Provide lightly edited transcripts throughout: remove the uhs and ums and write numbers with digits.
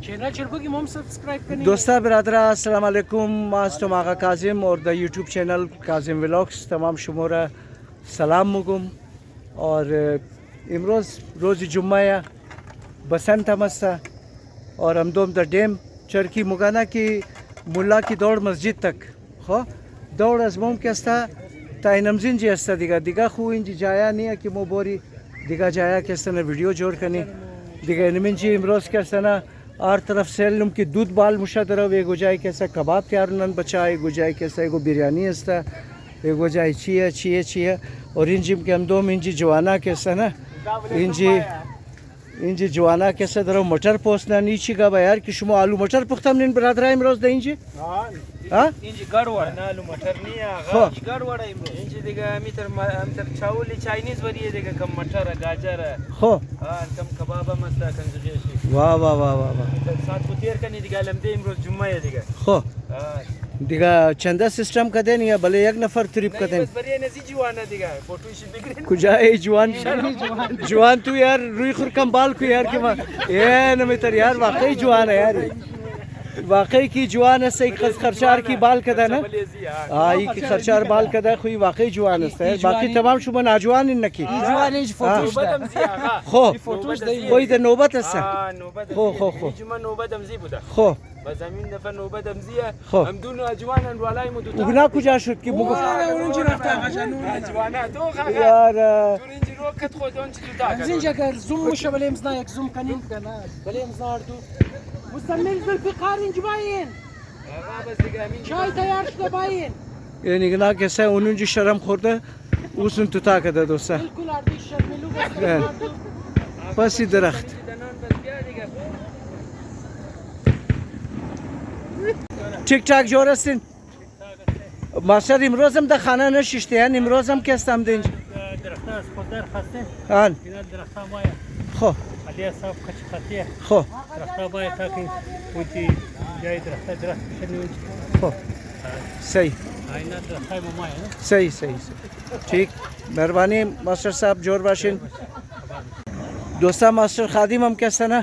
चैनल चरबो की मम सब्सक्राइब करनी दोस्ता बिरादरा अस्सलाम वालेकुम मास्टम आगा काजिम और द यूट्यूब चैनल काजिम व्लॉग्स तमाम शुमारा सलाम मुगुम और इमरोज़ रोज़ जुम्मा या बसंत मस्ता और हमदोम द डेम चरकी मुगाना की मुल्ला की दौड़ मस्जिद तक हो दौड़ अजमोम के अस्ता ताइनमजिन जी अस्ता दिगा दिगा खू इंजी जाया नहीं कि मो बोरी दिगा जाया के अस्ता वीडियो जोड़ करनी दिगा इनमिन जी इमरोज़ के अस्ता ना आर तरफ सेलनुम की दूध बाल मुशादरव एगो जाए कैसा कबाब तैयार नन बचा एगो जाए कैसा एगो बिरयानी हस्ता एगो जाए छिया छिया छिया और इंजिम के हम दो इंजी जवाना कैसा ना इंजी जवाना कैसा दरो मटर पोसना नीचे का यार कि शुमा आलू मटर पुख्ता हमने बरादरा इमरोज दे इंजी हाँ इंजी गड़वड़ ना आलू मटर नहीं आगा गड़वड़ है इंजी देगा मितर चावली चाइनीज वरिये देगा कम मटर गाजर हो हाँ कम कबाब मस्ता कम जुजेशी वाह वाह वाह वाह वाह साथ पुतियर का नहीं दिगा लम्बे इमरोज जुम्मा है दिगा हो दिगा चंदा सिस्टम का देन या भले एक नफर ट्रिप का देन बरिये नसी जुआना दिगा फोटो शी बिगड़े कुजाए जुआन जुआन तू यार रुई खुर कम बाल को यार कि ये न मितर यार वाकई जुआन है यार वाकई की जुआन है सही खर्चार की बाल कदा ना हाँ ये की खर्चार बाल कदा खुई वाकई जुआन है बाकी तमाम शुभ नाजुआन इन नकी जुआन इज खो कोई द नौबत है खो खो खो जुमा नौबत हमजी बुदा खो बज़मीन दफा नौबत हमजी हम दोनों अजवान वाला मुदु उगना कुजा शुद की मुगु اورنج رفته عشان अजवाना तो खा यार اورنج روكت خودون تداك زين جاكر زوم مش بلا يمزنا يك زوم كانين كنا بلا يمزنا اردو مستمر بالفقار باين بس दिगा min çay tayar şurada باين yani gına kese 10. şaram khorda usun tuta kada dosta بالكل اردو الشرملو Evet. Pasi درخت ठीक ठाक जोर हस्तिन मास्टर इमरोजम द खाना न शिष्टे हैं इमरोजम के स्तम दिन درختان خودر خسته हां اینا درختان مایا खो علیه صاحب کچ خطیه खो درختان مایا تاکي ودي جاي درخت شنو खो सही اینا درختان مایا सही सही सही ठीक मेहरबानी मास्टर साहब जोर बाशिन दोस्ता मास्टर खादिम हम कैसा ना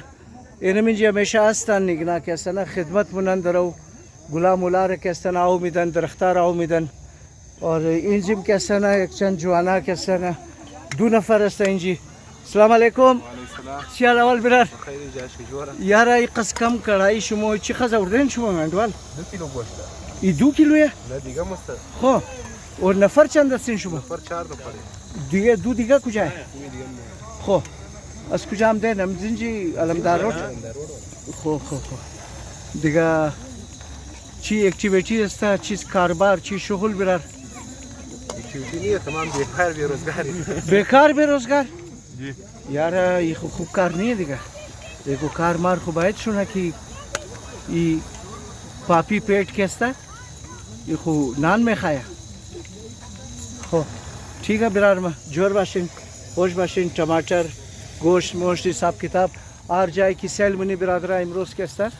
इनमें जी हमेशा आस्तान निगना कैसा ना खिदमत मुनंदरो गुलाम उलार कैसा ना आओ मिदन दरख्तार आओ मिदन और इंजिम कैसा ना एक चंद जुआना कैसा ना दो नफर हस्ता इंजी अस्सलाम वालेकुम सियाल अवल बिरार यार ये कस कम कढ़ाई शुमो ची खजा उर्दन शुमो मंडवाल 2 किलो गोश्त ये 2 किलो है لا دیگه مست हो और नफर चंद हस्तिन शुमो پر 4 نفر دیگه دو دیگه کجا ہے خو از کجا هم ده نمزینجی علمدار روड خو خو خو دیگه چی اکتیویتی است چیز کاربار چی شغل برار اکتیویتی نیه تمام بیکار بیروزگاری बेकार बेरोजगार यार ये खूब कार नहीं है दिखा देखो कार मार खूब आयत सुना कि ये पापी पेट कैसा ये खूब नान में खाया हो ठीक है बिरार में जोर बाशिन होश बाशिन टमाटर गोश्त मोश्त हिसाब किताब आर जाए कि सेल मनी बिरादरा इमरोज कैसा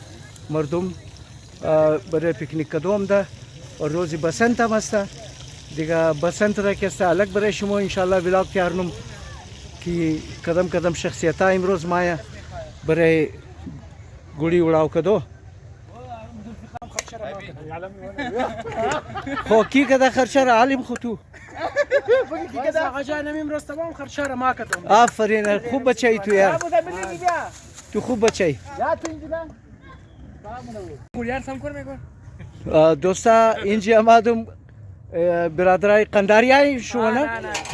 मरदुम बड़े पिकनिक कदम दा और रोज़ी बसंत मस्ता दिगा बसंत रह कैसा अलग बड़े शुमो इंशाल्लाह व्लॉग तैयार नुम कि कदम कदम शख्सियता इमरोज माया बड़े गुड़ी उड़ाव कदो हो की कदा खर्चा आलिम खुतू كذا عجانا ميم راس تمام خرشاره ما كتم आफरीन खूब बचाई तू यार तू खूब बचाई يا تنجدا قول يا سمكر ميكون दोस्ता इंजी अमादुम बिरादराई कंदारियाई शो ना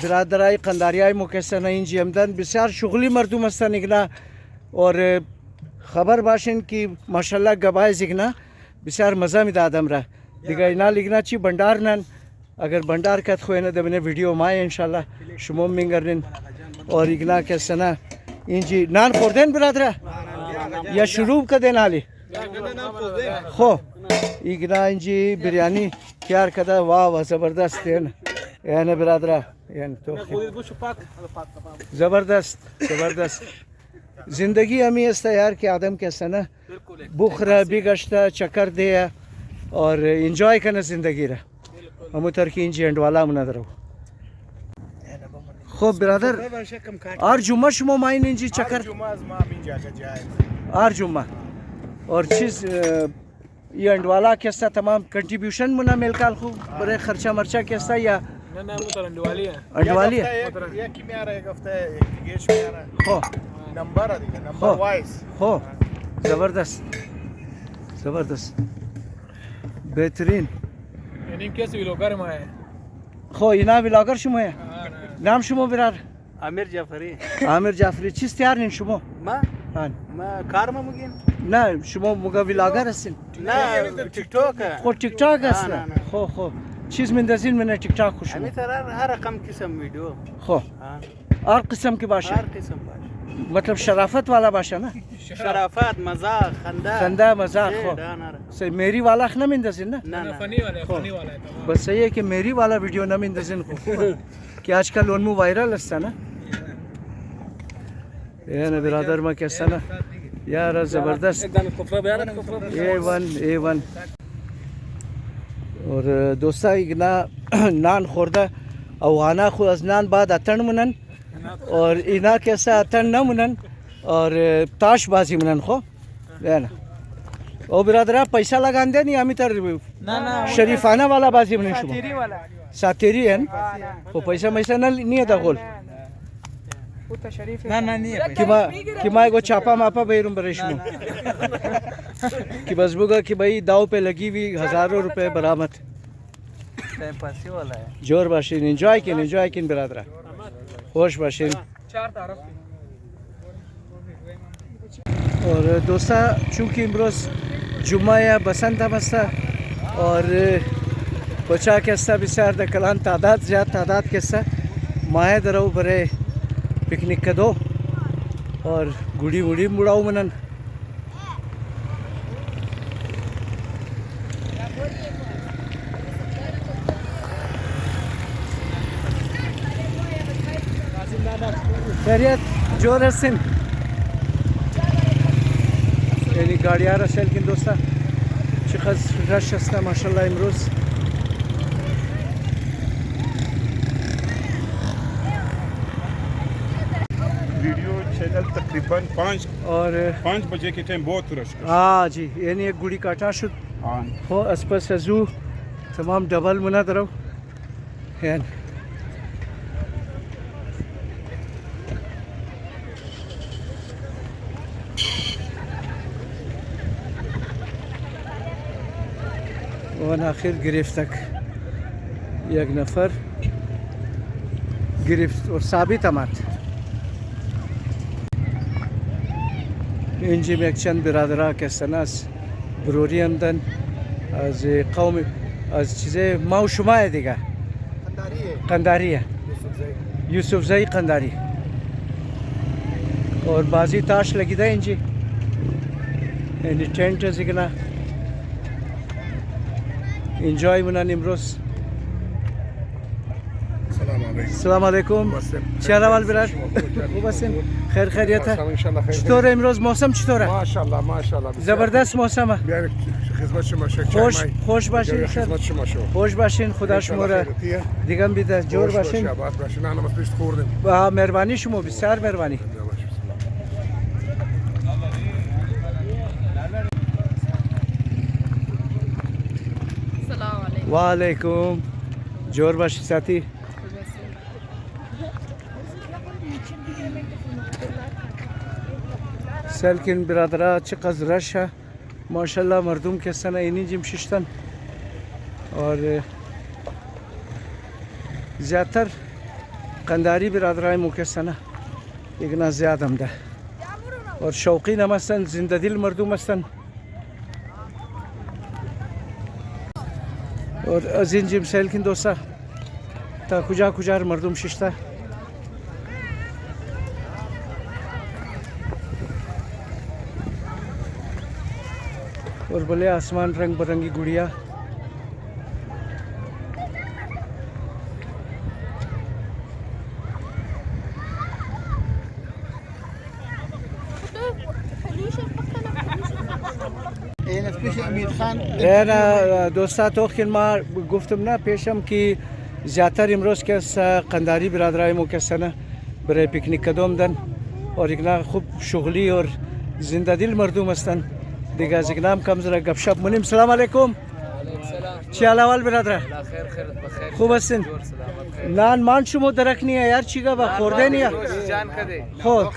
बिरादराई कंदारियाई मुकसना इंजी हमदन बिसार शुगली मर्दुम हस्ता निकला और खबर बाशिन की माशाल्लाह गवाए जिगना बिसार मज़ा में दादम रहा दिगा इना लिखना ची भंडार नन अगर भंडार का खोए ना दबने वीडियो माए इंशाल्लाह शुमोम मिंगरन और इगना के सना इंजी नान खोरदेन बिरादरा या शुरू का देन आली खो इगना इंजी बिरयानी तैयार कदा वाह वाह ज़बरदस्त है ना यानी बिरादरा यानी तो ज़बरदस्त ज़बरदस्त ज़िंदगी हमें इस यार के आदम कैसा ना बुखरा बिगश्ता चक्कर दिया और इंजॉय करना ज़िंदगी रहा हम उतर की इंजी एंड वाला मुनादर खूब बिरादर आर जुम्मा शुमा माइन इंजी चक्कर आर जुम्मा और चीज़ ये अंडवाला कैसा तमाम कंट्रीब्यूशन मुना मिलकर खूब बड़े खर्चा मर्चा कैसा या نه مثلا اندوالیه अंडवाली یکی میاره یک هفته دیگهش میاره हो نمبر دیگه خب. نمبر وایس हो ज़बरदस्त ज़बरदस्त बेहतरीन یعنی این کسی ویلوگر ما خو اینا ویلاگر شما نام شما برار امیر جعفری عامر جعفری چیز تیار نین شما ما هان ما کار ما میگیم نه شما مگا ویلاگر هستین نه تیک توک خو تیک تاک هست نه، نه. خو چیز میندازین من تیک تاک خو شما همین طرح هر رقم قسم ویدیو خو ها هر قسم کی باشه هر قسم باشه मतलब शराफत वाला बाशा ना شرافت مزاح خنده खंदा मजाक हो دا نه सही मेरी वाला ना मिंदजिन ना نه نه فنی वाला فنی वाला है तमाम बस सही है कि मेरी वाला वीडियो ना मिंदजिन हो कि आजकल उनमें वायरल हस्ता ना ये ना बिरादर में कैसा ना यार ज़बरदस्त A1 और दोस्ता इगना नान खोरदा अवाना खु अजनान बाद अतन मुनन और इना कैसा अतन न मुनन और ताशबाजी मुनन खो है ना ओ बिरादरा पैसा लगान दे नहीं हमी तर ना ना शरीफाना वाला बाजी मुनन शुभ तेरी वाला सातेरी है वो पैसा मैसा न नहीं था गोल पुता शरीफ ना ना नहीं है किमा एगो छापा मापा बेरुम बरेशमो कि बस बुगा कि भाई दाव पे लगी हुई हजारों रुपए बरामद पैसे वाला है जोर बाशिन एंजॉय किन बिरादरा होश बाशिन चार तारफ और दोस्ता चूँकि इमरोज जुम्मा या बसंत मस्ता और बचा कैसा बिसार द कलान तादाद ज़्यादा तादाद कैसा माए दरो बरे पिकनिक का दो और गुड़ी मुड़ी मुड़ाओ मनन खैरियत जोर हसन यानी गाड़ियाँ रसेल किन दोस्ता चिखज रश हस्ता माशाल्लाह इमरोज वीडियो चैनल तकरीबन 5 और बजे के टाइम बहुत रश हाँ जी यानी एक गुड़ी काटा शुद हाँ हो अस्पस सजू तमाम डबल मुना तरव यान वन आखिर गिरफ्त तक एक नफर गिरफ्त और साबित अमात इंजी में चंद बिरादरा के सनास बरोरी आमदन از قوم از چیز ما و شما دیگه قنداریه یوسف زئی قنداری और बाजी ताश लगी था इंजी यानी टेंट है सिकना इंजॉय मुना निमरोज السلام عليكم अस्सलाम वालेकुम चला वाल बिरार वो बस खैर खैरियत है चतोर है इमरोज मौसम चतोर है माशाल्लाह माशाल्लाह जबरदस्त मौसम है بیارید خدمت شما شکر خوش باشین خدمت شما شو خوش باشین خدا شما را دیگه بیده جور باشین آباد باشین انا بس پیش خوردیم مهربانی شما بسیار مهربانی السلام علیکم वालेकुम जोर बाशी साथी سلکین برادرها چقدر رش है माशाल्लाह मर्दुम के सना इन्हीं जिम शिश्तन और ज़्यादातर कंदारी बिरादराय मुके सना इतना ज़्यादा हमदा और शौकीन मस्तन जिंदा दिल मर्दुम मस्तन और अजीन जिम सेलकिन दोस्ता ता कुजा कुजार मर्दुम शिश्ता और बोले आसमान रंग बिरंगी गुड़िया انا دوستا توخین ما گفتم نه پیشم که زیادتر امروز که قنداری برادرای مو کسانه برای پیکنیک کدوم دن اور اینا خوب شغلی اور زنده دل مردم هستن دیگه از نام کم زره گپشپ منیم. سلام علیکم. چی حال برادر؟ خوب هستین؟ نان مان شما درک نیه یار چیگا با خورده نیه؟ جان کده خب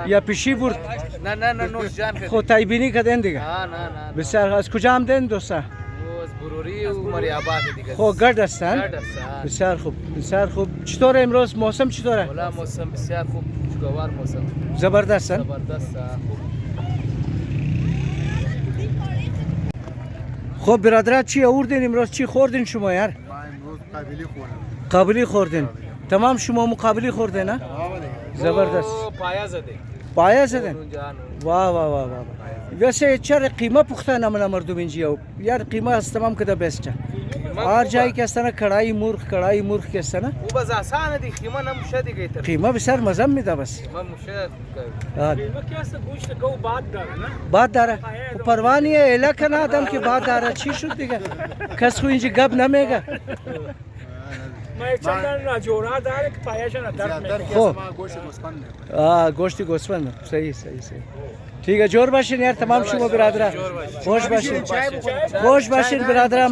یا پیشی برد؟ نه نوش جان کده خب تایبینی کدین دیگه؟ نه بسیار از کجا آمدین دوستا؟ از بروری و مری آباد دیگه خب گرد هستن؟ گرد هستن. بسیار خوب بسیار خوب. چطور امروز موسم چطوره؟ والا موسم بسیار خوب خوشگوار موسم زبردستن؟ زبردست خوب. خب برادرات چی آوردین امروز چی خوردین شما یار؟ امروز قبیلی خوردم. قابلی خوردین. تمام شما مقابلی خوردین ها؟ زبردست. پایا زده پایا زدن؟ جان واه ویسه چرا قیمه پخته نمونه مردم اینجا یار قیمه از تمام کده بیسته هر جایی که استانه کڑائی مرغ که استانه او باز آسان دی خیمه نموشه دیگه تر قیمه بسیار مزه میده بس خیمه موشه قیمه که است گوشت گو باد داره نه باد داره خب پروانیه اله کنه آدم که باد داره چی شد دیگه کس خو اینجا گپ نمیگه ما چندان راجورا داره که پایشان درد میکنه خب گوشت گوسفند صحیح ठीक है जोर बाशिन यार तमाम शुभ बिरादरा خوش باشین برادر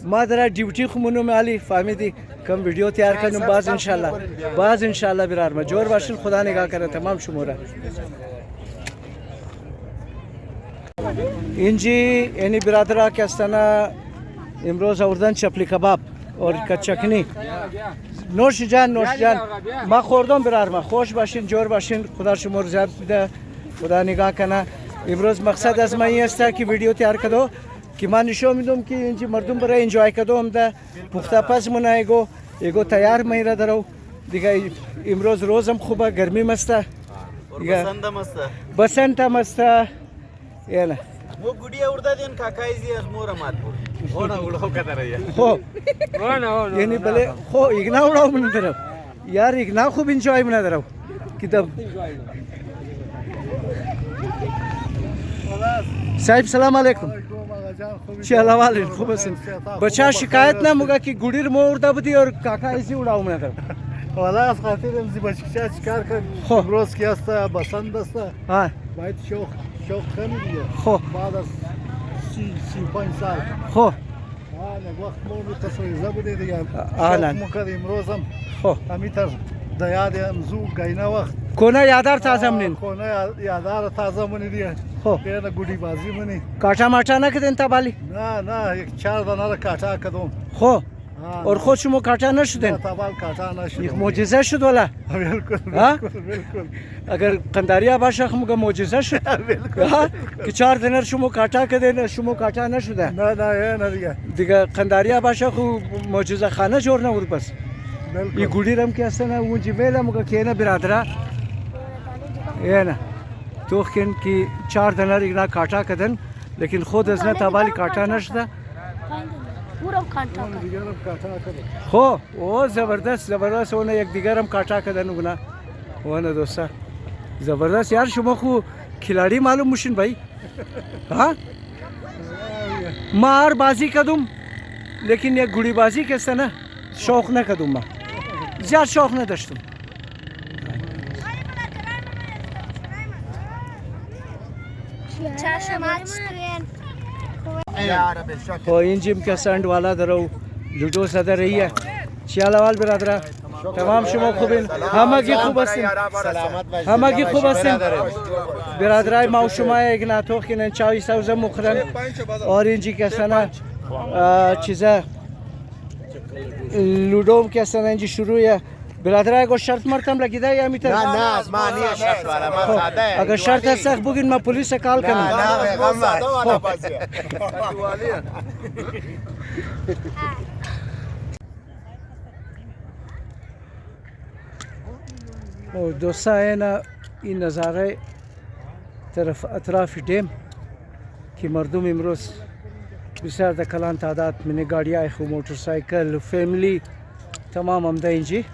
ما در ډیوټي خمونو مالي فهمیدي کم ویډیو تیار کړم باز ان شاء الله برادر ما جوړ باشین خدا نگاه کنه تمام شموره اینجی یعنی برادرها که استانا امروز آوردن چپلی کباب اور کچکنی نوش جان ما خوردم برادر ما خوش باشین جوړ باشین خدا شما زیاد بده خدا نگاه کنه امروز مقصد از من این است که ویدیو تیار کردم که من نشون میدم که اینجا مردم برای انجوای کردم ده پخته پس من ایگو تیار میره درو دیگه امروز روزم خوبه گرمی مسته بسنت مسته یعنی वो गुड़िया उड़ता दिन काकाई जी आज मोरा मात हो ना उड़ो कदर है خو یعنی بله خو ایگنا وړاو من درو یار ایگنا خوب انجوای من درو کتاب صاحب سلام علیکم چی حال خوب هستین بچا شکایت نموگه که گوڑیر مورده بودی اور کاکا ایسی اڑاو من درو والا از خاطر امزی بچکشا چیکار کن امروز که است بسند است ها باید شوق کنی دیگه خب بعد از 35 سال خب وقت مو تصویزه بوده دیگه آنن شوق مکرد امروز هم خب همیتر دیاد امزو گینه وقت کنه یادار تازه منین کنه یادار تازه منی دیگه خب بیانه گوڑی بازی منی کاٹا ماٹا نکدین تبالی نه یک 4 دانه را کاٹا کدوم خب اور خود شما کاٹا نشدین تبال کاٹا نشد یک معجزه شد ولا بالکل اگر قنداریا باشه خمگه معجزه شد که 4 دینر شما کاٹا کدین شما کاٹا نشده نه دیگه دیگه قنداریا باشه خو معجزه خانه جور نور بس ये गुड़ी रम के असना ऊंची मेला मुका केना बिरादरा ये ना तो किन की 4 दनर इगना काटा कदन लेकिन खुद असना तबाली काटा नशदा पूरा काटा हो ओ जबरदस्त होने एक दिगरम काटा कदन उगना वो ना दोस्ता जबरदस्त यार शुमा खू खिलाड़ी मालूम मुशिन भाई हाँ मार बाजी कदम लेकिन ये गुड़ी बाजी कैसा ना शौक ना कदम मां زیاد شوق نداشتم خب اینجیم که سند والا درو لودو زده رهیه چی حال برادر تمام شما خوبین همگی خوب هستین همگی خوب هستین برادرای ما و شما یک ناتوخ کنن چای سوزه مخرن اور اینجی که سنه چیزه لودو که اصلا اینجا شروعه برادرای گو شرط مرتم لگیده یا میتر؟ نه ما نیه شرط والا ما ساده اگر شرط هست بگین ما پلیس کال کنم نه غم ساده والا بازی دوستا این نظاره طرف اطراف ډیم که مردم امروز بسیار در کلان تعداد من گاڑیای خو موتورسایکل فیملی تمام آمده اینجی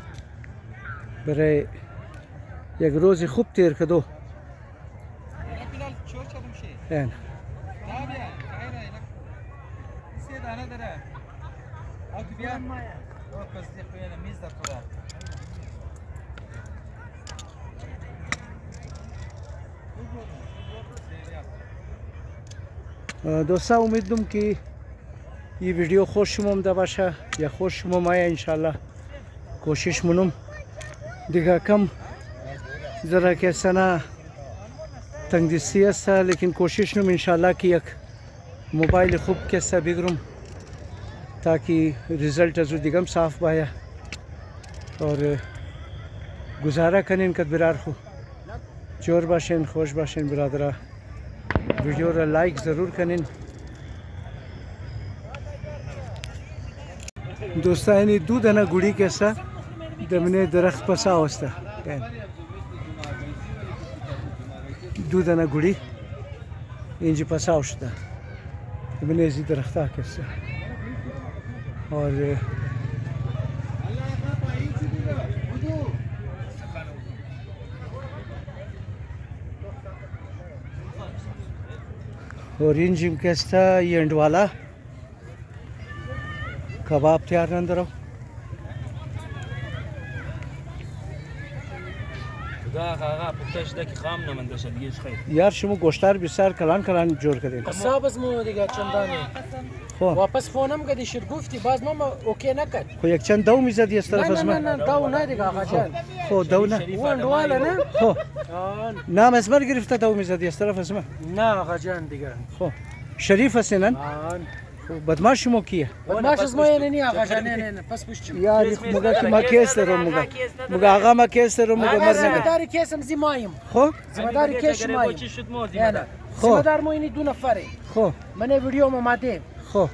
برای یک روز خوب تیر کدو این دوستا امیدم که این ویدیو خوش شما باشه یا خوش شما مایه انشالله کوشش منم دیگه کم ذرا که سنا تنگدستی است لیکن کوشش نم انشالله که یک موبایل خوب کسا بگیرم تاکہ رزلٹ از دیگم صاف بایا اور گزارا کنین کد برار خو جور باشین خوش باشین برادرا ویڈیو را لائک ضرور کنین دوستانی دو دنا گوڑی کیسا دمنے درخت پسا ہوستا دو دنا گوڑی اینجی پسا ہوستا دمنے ازی درختا کیسا اور ऑरेंज कैसा ये एंड वाला कबाब तैयार अंदर यार شما گوشتار بسیار کلان کلان جور کردین قصاب از مو دیگه چندانی خو واپس فونم کردی شد گفتی باز ما اوکی نکرد خو یک چند دو میزد از طرف از نه من دو نه دیگه آقا جان خو دو نه والا نه خو نام از من گرفته دو میزد از طرف از من نه آقا جان دیگه خو شریف هستین بدماش شما کیه بدماش از ما یعنی نه آقا جان نه پس پوشچم یار مگه که ما کیس دارم مگه آقا ما کیس دارم مگه مرد نگه زمداری کیسم زی مایم خو زمداری کیش مایم چی شد موزی زمدار مو اینی دو نفره خو من ویدیو ما ماده خو